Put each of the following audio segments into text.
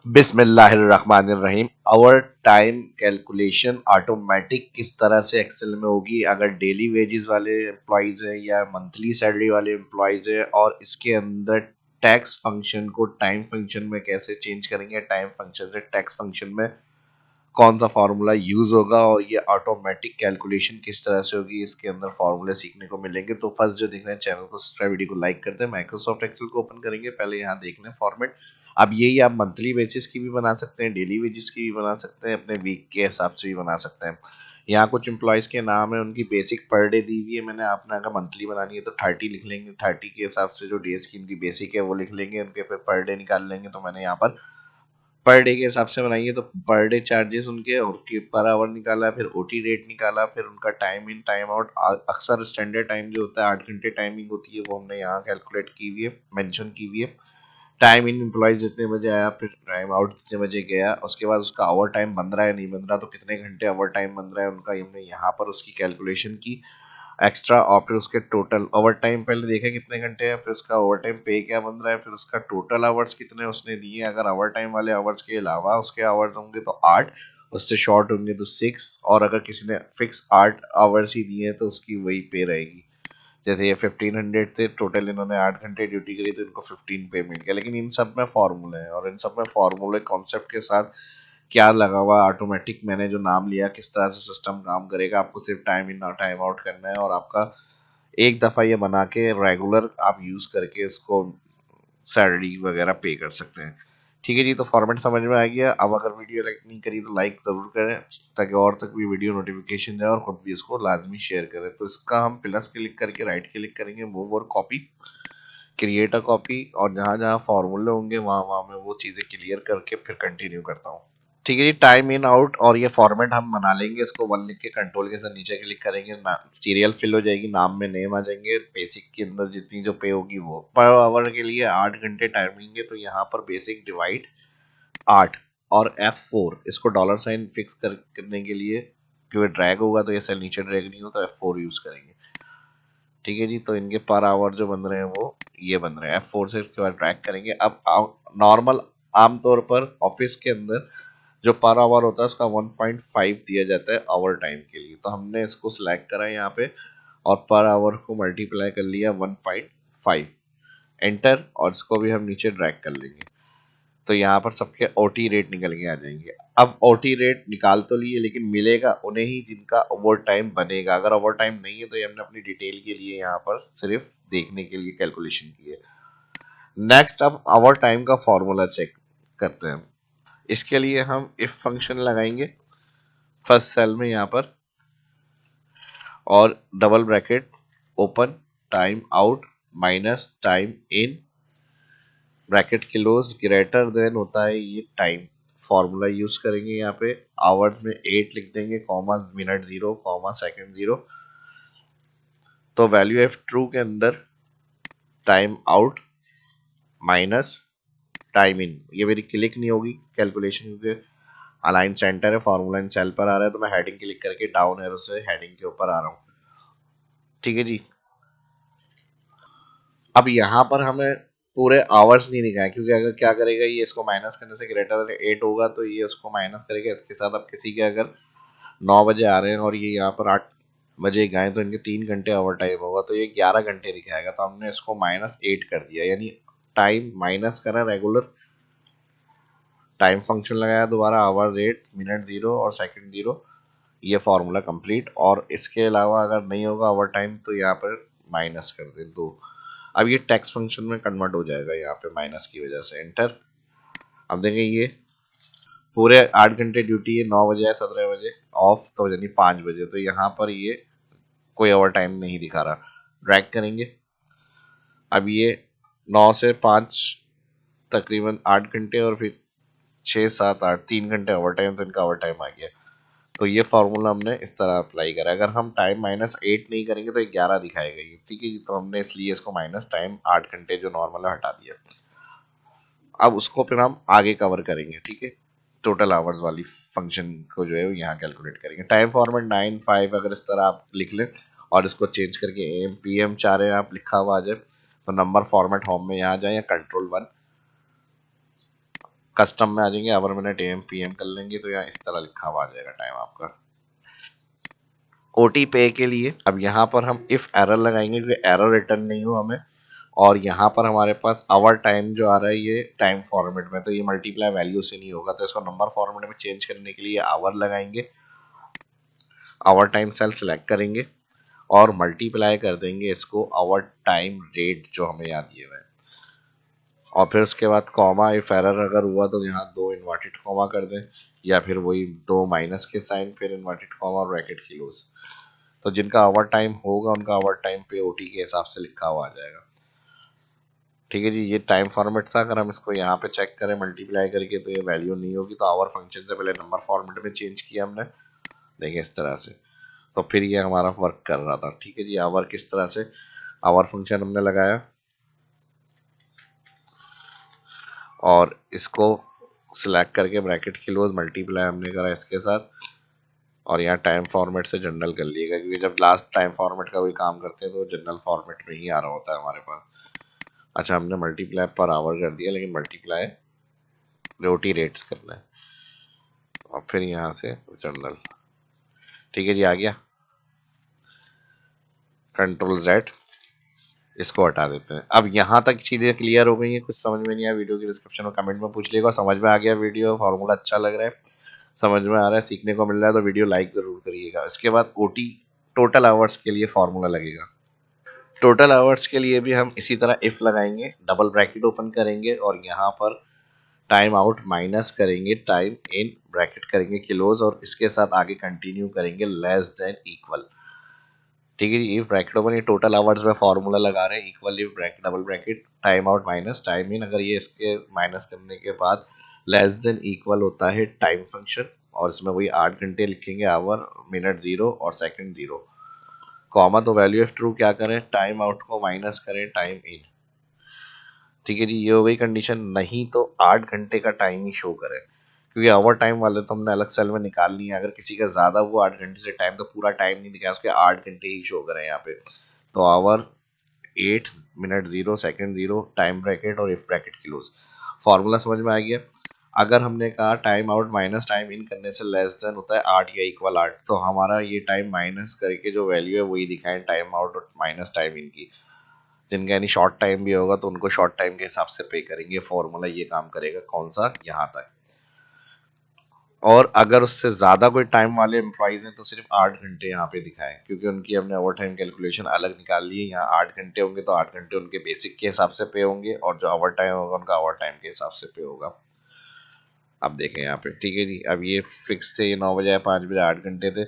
बिस्मिल्लाहिर्रहमानिर्रहीम। Our time calculation automatic किस तरह से एक्सेल में होगी अगर डेली वेजेस वाले एम्प्लॉयज़ हैं या मंथली सैलरी वाले एम्प्लॉयज़ हैं, और इसके अंदर टैक्स फंक्शन को टाइम फंक्शन में कैसे चेंज करेंगे, टाइम फंक्शन से टैक्स फंक्शन में कौन सा फार्मूला यूज होगा और ये ऑटोमेटिक कैलकुलेशन किस तरह से होगी, इसके अंदर फार्मूले सीखने को मिलेंगे। तो फर्स्ट जो देख रहे हैं चैनल को सब्सक्राइब, वीडियो को लाइक करते हैं। माइक्रोसॉफ्ट एक्सेल को ओपन करेंगे, पहले यहाँ देख लें फॉर्मेट। अब यही आप मंथली बेसिस की भी बना सकते हैं, डेली वेजेस की भी बना सकते हैं, अपने वीक के हिसाब से भी बना सकते हैं। यहाँ कुछ एम्प्लॉयज के नाम है, उनकी बेसिक पर डे दी हुई है। मैंने आपने अगर मंथली बनानी है तो 30 लिख लेंगे, 30 के हिसाब से जो डेज की उनकी बेसिक है वो लिख लेंगे, उनके फिर पर डे निकाल लेंगे। तो मैंने यहाँ पर डे के हिसाब से बनाइए तो पर डे चार्जेस उनके और पर आवर निकाला, फिर ओटी रेट निकाला, फिर उनका टाइम इन टाइम आउट। अक्सर स्टैंडर्ड टाइम जो होता है 8 घंटे टाइमिंग होती है, वो हमने यहाँ कैलकुलेट की हुई है, मेंशन की हुई है। टाइम इन एम्प्लॉयज जितने बजे आया, फिर टाइम आउट कितने बजे गया, उसके बाद उसका ओवर टाइम बन रहा है नहीं बन रहा, तो कितने घंटे ओवर टाइम बन रहा है उनका, हमने यहाँ पर उसकी कैलकुलेशन की एक्स्ट्रा। और फिर उसके टोटल ओवर टाइम पहले देखा कितने घंटे हैं, फिर उसका ओवर टाइम पे क्या बन रहा है, फिर उसका टोटल आवर्स कितने उसने दिए। अगर ओवर टाइम वाले आवर्स के अलावा उसके आवर्स होंगे तो 8, उससे शॉर्ट होंगे तो 6, और अगर किसी ने फिक्स 8 आवर्स ही दिए तो उसकी वही पे रहेगी। जैसे ये 1500 थे टोटल, इन्होंने 8 घंटे ड्यूटी करी तो इनको 15 पे मिल गया। लेकिन इन सब में फॉर्मूले हैं, और इन सब में फॉर्मूले कॉन्सेप्ट के साथ क्या लगा हुआ ऑटोमेटिक, मैंने जो नाम लिया किस तरह से सिस्टम काम करेगा। आपको सिर्फ टाइम इन टाइम आउट करना है, और आपका एक दफ़ा ये बना के रेगुलर आप यूज़ करके इसको सैलरी वगैरह पे कर सकते हैं। ठीक है जी, तो फॉर्मेट समझ में आ गया। अब अगर वीडियो लाइक नहीं करी तो लाइक ज़रूर करें, ताकि और तक भी वीडियो नोटिफिकेशन जाए, और खुद भी इसको लाजमी शेयर करें। तो इसका हम प्लस क्लिक करके राइट क्लिक करेंगे, मूव और कॉपी, क्रिएट अ कॉपी, और जहाँ जहाँ फॉर्मूले होंगे वहाँ वहाँ मैं वो चीज़ें क्लियर करके फिर कंटिन्यू करता हूँ। ठीक है जी, टाइम इन आउट, और ये फॉर्मेट हम बना लेंगे। इसको 1 लिख के कंट्रोल के साथ नीचे क्लिक करेंगे, सीरियल फिल हो जाएगी, नाम में नेम आ जाएंगे, बेसिक के अंदर जितनी जो पे होगी वो। पर आवर के लिए 8 घंटे टाइमिंग है, तो यहाँ पर बेसिक डिवाइड 8 और F4, इसको डॉलर साइन फिक्स करने के लिए, क्योंकि ड्रैग होगा तो ये सेल नीचे ड्रैग नहीं हो, तो F4 यूज करेंगे। ठीक है जी, तो इनके पर आवर जो बन रहे हैं वो ये बन रहे हैं। F4 से इसके बाद ड्रैग करेंगे। अब नॉर्मल आमतौर पर ऑफिस के अंदर जो पर आवर होता है उसका 1.5 दिया जाता है आवर टाइम के लिए, तो हमने इसको सिलेक्ट करा यहाँ पे और पर आवर को मल्टीप्लाई कर लिया 1.5, एंटर, और इसको भी हम नीचे ड्रैग कर लेंगे। तो यहाँ पर सबके ओटी रेट निकल के आ जाएंगे। अब ओटी रेट निकाल तो लिए, लेकिन मिलेगा उन्हें ही जिनका ओवर टाइम बनेगा। अगर ओवर टाइम नहीं है तो ये हमने अपनी डिटेल के लिए यहाँ पर सिर्फ देखने के लिए कैलकुलेशन की है। नेक्स्ट, अब ओवर टाइम का फॉर्मूला चेक करते हैं। इसके लिए हम इफ फंक्शन लगाएंगे फर्स्ट सेल में यहाँ पर, और double bracket open, time out minus time इन, ब्रैकेट क्लोज, ग्रेटर देन होता है ये टाइम। फॉर्मूला यूज करेंगे यहाँ पे, आवर्स में 8 लिख देंगे, कॉमा मिनट 0, कॉमा सेकंड 0। तो वैल्यू एफ ट्रू के अंदर टाइम आउट माइनस टाइम इन, ये मेरी क्लिक नहीं होगी कैलकुलेशन के, अलाइन सेंटर है, फॉर्मूला इन सेल पर आ रहा है, तो मैं हेडिंग क्लिक करके डाउन एरो से हेडिंग के ऊपर आ रहा हूँ। ठीक है जी, अब यहाँ पर हमें पूरे आवर्स नहीं दिखाए, क्योंकि अगर क्या करेगा ये, इसको माइनस करने से ग्रेटर देन 8 होगा तो ये उसको माइनस करेगा इसके साथ। अब किसी के अगर 9 बजे आ रहे हैं और ये यहाँ पर 8 बजे गए तो इनके 3 घंटे ओवर टाइम होगा, तो ये 11 घंटे दिखाएगा। तो हमने इसको -8 कर दिया, यानी टाइम माइनस करा, रेगुलर टाइम फंक्शन लगाया, दोबारा आवर्स 8, मिनट 0 और सेकंड 0। ये फॉर्मूला कंप्लीट। और इसके अलावा अगर नहीं होगा ओवर टाइम तो यहाँ पर माइनस कर दे 2। अब ये टैक्स फंक्शन में कन्वर्ट हो जाएगा यहाँ पे माइनस की वजह से, एंटर। अब देखें ये पूरे 8 घंटे ड्यूटी है, 9 बजे है, 17 बजे ऑफ, तो यानी 5 बजे, तो यहाँ पर ये कोई ओवर टाइम नहीं दिखा रहा। ड्रैग करेंगे, अब ये 9 से 5 तकरीबन 8 घंटे, और फिर 6 7 8 3 घंटे ओवर टाइम, तो इनका ओवर टाइम आ गया। तो ये फार्मूला हमने इस तरह अप्लाई करा। अगर हम टाइम -8 नहीं करेंगे तो 11 दिखाएगा ये। ठीक है, तो हमने इसलिए इसको माइनस टाइम 8 घंटे जो नॉर्मल है हटा दिया। अब उसको फिर हम आगे कवर करेंगे। ठीक है, टोटल आवर्स वाली फंक्शन को जो है वो यहाँ कैलकुलेट करेंगे। टाइम फॉर्मेट 9 5 अगर इस तरह आप लिख लें और इसको चेंज करके AM PM चाह रहे हैं आप लिखा हुआ आ जाए, तो नंबर फॉर्मेट होम में यहाँ जाए, या कंट्रोल 1 कस्टम में आ जाएंगे, hour minute M P M कर लेंगे तो यहाँ इस तरह लिखा हुआ आ जाएगा टाइम आपका। ओटी पे के लिए अब यहाँ पर हम इफ एरर लगाएंगे क्योंकि एरर रिटर्न नहीं हो हमें, और यहाँ पर हमारे पास आवर टाइम जो आ रहा है ये टाइम फॉर्मेट में, तो ये मल्टीप्लाई वैल्यू से नहीं होगा, तो इसको नंबर फॉर्मेट में चेंज करने के लिए आवर लगाएंगे, आवर टाइम सेल सिलेक्ट करेंगे और मल्टीप्लाई कर देंगे इसको आवर टाइम रेट जो हमें यहाँ दिए हुए हैं, और फिर उसके बाद कॉमा, इफ एरर अगर हुआ तो यहाँ 2 इन्वर्टेड कॉमा कर दें, या फिर वही 2 माइनस के साइन फिर इन्वर्टेड कॉमा और ब्रैकेट क्लोज। तो जिनका ओवर टाइम होगा उनका ओवर टाइम पे ओटी के हिसाब से लिखा हुआ आ जाएगा। ठीक है जी, ये टाइम फॉर्मेट था। अगर हम इसको यहाँ पे चेक करें मल्टीप्लाई करके तो ये वैल्यू नहीं होगी, तो आवर फंक्शन से पहले नंबर फॉर्मेट में चेंज किया हमने, देखिए इस तरह से, तो फिर ये हमारा वर्क कर रहा था। ठीक है जी, आवर किस तरह से, आवर फंक्शन हमने लगाया और इसको सिलेक्ट करके ब्रैकेट क्लोज मल्टीप्लाई हमने करा इसके साथ, और यहाँ टाइम फॉर्मेट से जनरल कर लिएगा क्योंकि जब लास्ट टाइम फॉर्मेट का कोई काम करते हैं तो जनरल फॉर्मेट में ही आ रहा होता है हमारे पास। अच्छा, हमने मल्टीप्लाई पर आवर कर दिया, लेकिन मल्टीप्लाई रोटी रेट्स करना है, और फिर यहाँ से जनरल। ठीक है जी, आ गया, कंट्रोल जेड, इसको हटा देते हैं। अब यहाँ तक चीजें क्लियर हो गई हैं, कुछ समझ में नहीं आया वीडियो की डिस्क्रिप्शन में कमेंट में पूछ लिएगा। समझ में आ गया वीडियो, फॉर्मूला अच्छा लग रहा है, समझ में आ रहा है, सीखने को मिल रहा है तो वीडियो लाइक जरूर करिएगा। इसके बाद ओटी टोटल आवर्स के लिए फॉर्मूला लगेगा। टोटल आवर्स के लिए भी हम इसी तरह इफ लगाएंगे, डबल ब्रैकेट ओपन करेंगे और यहाँ पर टाइम आउट माइनस करेंगे टाइम इन, ब्रैकेट करेंगे क्लोज और इसके साथ आगे कंटिन्यू करेंगे लेस देन इक्वल। ठीक है जी, इफ ब्रैकेट ओपन, ये टोटल आवर्स में फॉर्मूला लगा रहे हैं, equal if bracket double bracket time out minus time इन, अगर ये इसके माइनस करने के बाद लेस देन इक्वल होता है टाइम फंक्शन, और इसमें वही 8 घंटे लिखेंगे, आवर मिनट 0 और सेकंड 0, कॉमा, तो वैल्यू ऑफ ट्रू क्या करें, टाइम आउट को माइनस करें टाइम इन। ठीक है जी, ये हो गई कंडीशन, नहीं तो 8 घंटे का टाइम ही शो करे, क्योंकि ओवर टाइम वाले तो हमने अलग सेल में निकाल लिया, अगर किसी का ज्यादा हुआ 8 घंटे से टाइम तो पूरा टाइम नहीं दिखाया, उसके 8 घंटे ही शो करें यहाँ पे। तो hour 8 minute 0 second 0 time bracket और इफ ब्रैकेट क्लोज। फॉर्मूला समझ में आ गया। अगर हमने कहा time out minus time in करने से लेस देन होता है 8 या इक्वल 8, तो हमारा ये टाइम माइनस करके जो वैल्यू है वही दिखाएं, टाइम आउट और माइनस टाइम इन की। जिनका यानी शॉर्ट टाइम भी होगा तो उनको शॉर्ट टाइम के हिसाब से पे करेंगे। फॉर्मूला ये काम करेगा, कौन सा, यहाँ तक। और अगर उससे ज्यादा कोई टाइम वाले एम्प्लॉइज हैं तो सिर्फ 8 घंटे यहाँ पे दिखाएं, क्योंकि उनकी हमने ओवर टाइम कैलकुलेशन अलग निकाल ली है। यहाँ 8 घंटे होंगे तो 8 घंटे उनके बेसिक के हिसाब से पे होंगे, और जो ओवर टाइम होगा उनका ओवर टाइम के हिसाब से पे होगा। अब देखें यहाँ पे, ठीक है जी, अब ये फिक्स थे, ये 9 बजे 5 बजे 8 घंटे थे।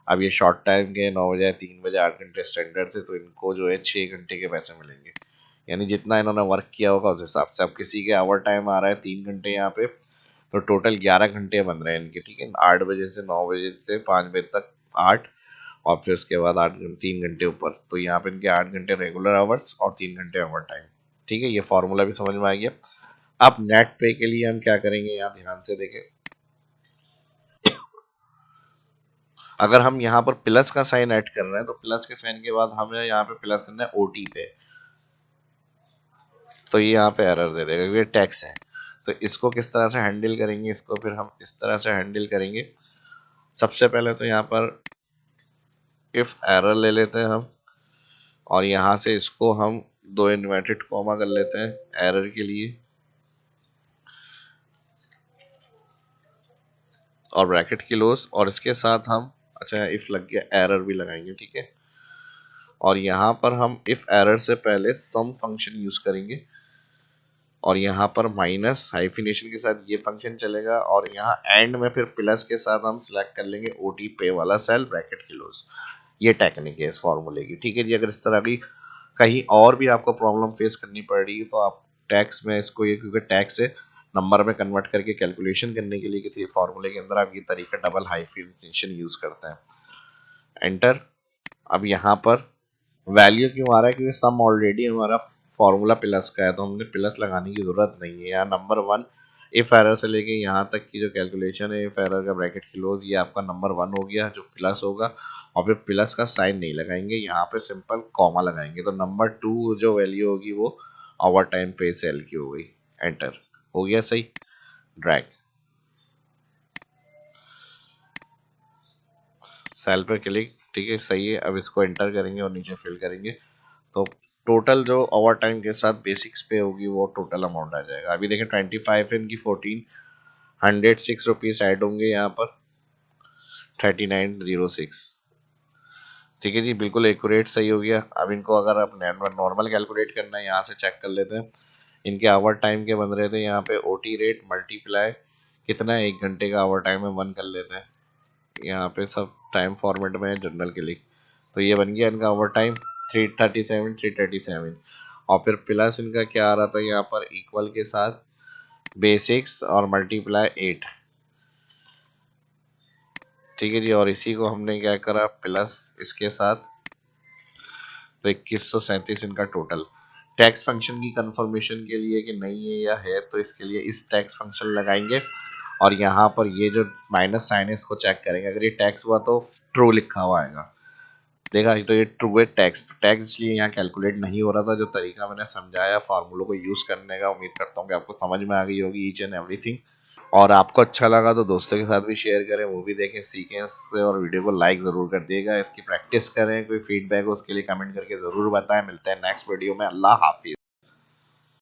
अब ये शॉर्ट टाइम के 9 बजे 3 बजे 8 घंटे स्टैंडर्ड थे, तो इनको जो है 6 घंटे के पैसे मिलेंगे, यानी जितना इन्होंने वर्क किया होगा उस हिसाब से। अब किसी के आवर टाइम आ रहा है 3 घंटे यहाँ पे, तो टोटल 11 घंटे बन रहे हैं इनके। ठीक है, 8 बजे से 9 बजे से 5 बजे तक 8, और फिर उसके बाद 3 घंटे ऊपर, तो यहाँ पे इनके 8 घंटे रेगुलर आवर्स और 3 घंटे ओवर टाइम। ठीक है, ये फॉर्मूला भी समझ में आ गया। अब नेट पे के लिए हम क्या करेंगे, यहाँ ध्यान से देखें। अगर हम यहाँ पर प्लस का साइन ऐड कर रहे हैं तो प्लस के साइन के बाद हमें यहाँ पे प्लस करना है ओटी पे, तो ये यहाँ पे एरर दे देगा क्योंकि टैक्स है। तो इसको किस तरह से हैंडल करेंगे, इसको फिर हम इस तरह से हैंडल करेंगे। सबसे पहले तो यहाँ पर इफ एरर ले लेते हैं हम, और यहाँ से इसको हम 2 इन्वर्टेड कॉमा कर लेते हैं एरर के लिए, और ब्रैकेट क्लोज, और इसके साथ हम, अच्छा इफ लग गया, एरर भी लगाएंगे। ठीक है, और यहाँ पर हम इफ एरर से पहले सम फंक्शन यूज करेंगे, और यहाँ पर माइनस हाइफिनेशन के साथ ये फंक्शन चलेगा, और यहाँ एंड में फिर प्लस के साथ हम सिलेक्ट कर लेंगे ओटी पे वाला सेल, ब्रैकेट क्लोज। ये टेक्निक है इस फॉर्मूले की। ठीक है जी, अगर इस तरह की कहीं और भी आपको प्रॉब्लम फेस करनी पड़ रही है तो आप टैक्स में इसको, ये क्योंकि टैक्स से नंबर में कन्वर्ट करके कैलकुलेशन करने के लिए किसी फॉर्मूले के अंदर आप ये तरीका डबल हाइफिनेशन यूज करते हैं। एंटर। अब यहाँ पर वैल्यू क्यों आ रहा है, क्योंकि सम ऑलरेडी हमारा फॉर्मूला प्लस का है, तो हमने प्लस लगाने की जरूरत नहीं है। यहाँ नंबर 1 इफ एरर से लेके यहाँ तक की जो कैलकुलेशन है, इफ एरर का ब्रैकेट क्लोज, ये आपका नंबर 1 हो गया जो प्लस होगा, और फिर प्लस का साइन नहीं लगाएंगे, यहाँ पे सिंपल कॉमा लगाएंगे, तो नंबर 2 जो वैल्यू होगी वो ओवर टाइम पे सेल की हो गई। एंटर। हो गया सही। ड्रैग, सेल पे क्लिक, ठीक है सही है। अब इसको एंटर करेंगे और नीचे फिल करेंगे तो टोटल जो ओवर टाइम के साथ बेसिक्स पे होगी वो टोटल अमाउंट आ जाएगा। अभी देखें 25 है, इनकी 1406 रुपीज ऐड होंगे यहाँ पर 3906। ठीक है जी, बिल्कुल एक्यूरेट सही हो गया। अब इनको अगर आप नॉर्मल कैलकुलेट करना है यहाँ से चेक कर लेते हैं। इनके आवर टाइम के बन रहे थे यहाँ पे ओटी रेट मल्टीप्लाई कितना है, 1 घंटे का आवर टाइम है, 1 कर लेते हैं। यहाँ पे सब टाइम फॉर्मेट में है जनरल के लिए, तो ये बन गया इनका ओवर टाइम 337। और फिर प्लस इनका क्या आ रहा था यहाँ पर इक्वल के साथ बेसिक्स और मल्टीप्लाई 8। ठीक है जी, और इसी को हमने क्या करा प्लस इसके साथ, तो 2137 इनका टोटल। टैक्स फंक्शन की कंफर्मेशन के लिए कि नहीं है या है, तो इसके लिए इस टैक्स फंक्शन लगाएंगे और यहाँ पर ये जो माइनस साइन है इसको चेक करेंगे। अगर ये टैक्स हुआ तो ट्रू लिखा हुआ आएगा, देखा तो ये ट्रू है टैक्स। टैक्स इसलिए यहाँ कैलकुलेट नहीं हो रहा था। जो तरीका मैंने समझाया फार्मूलों को यूज करने का, उम्मीद करता हूँ कि आपको समझ में आ गई होगी ईच एंड एवरीथिंग। और आपको अच्छा लगा तो दोस्तों के साथ भी शेयर करें, वो भी देखें सीखें इससे, और वीडियो को लाइक ज़रूर कर दिएगा। इसकी प्रैक्टिस करें, कोई फीडबैक हो उसके लिए कमेंट करके ज़रूर बताएं। मिलते हैं नेक्स्ट वीडियो में। अल्लाह हाफिज़।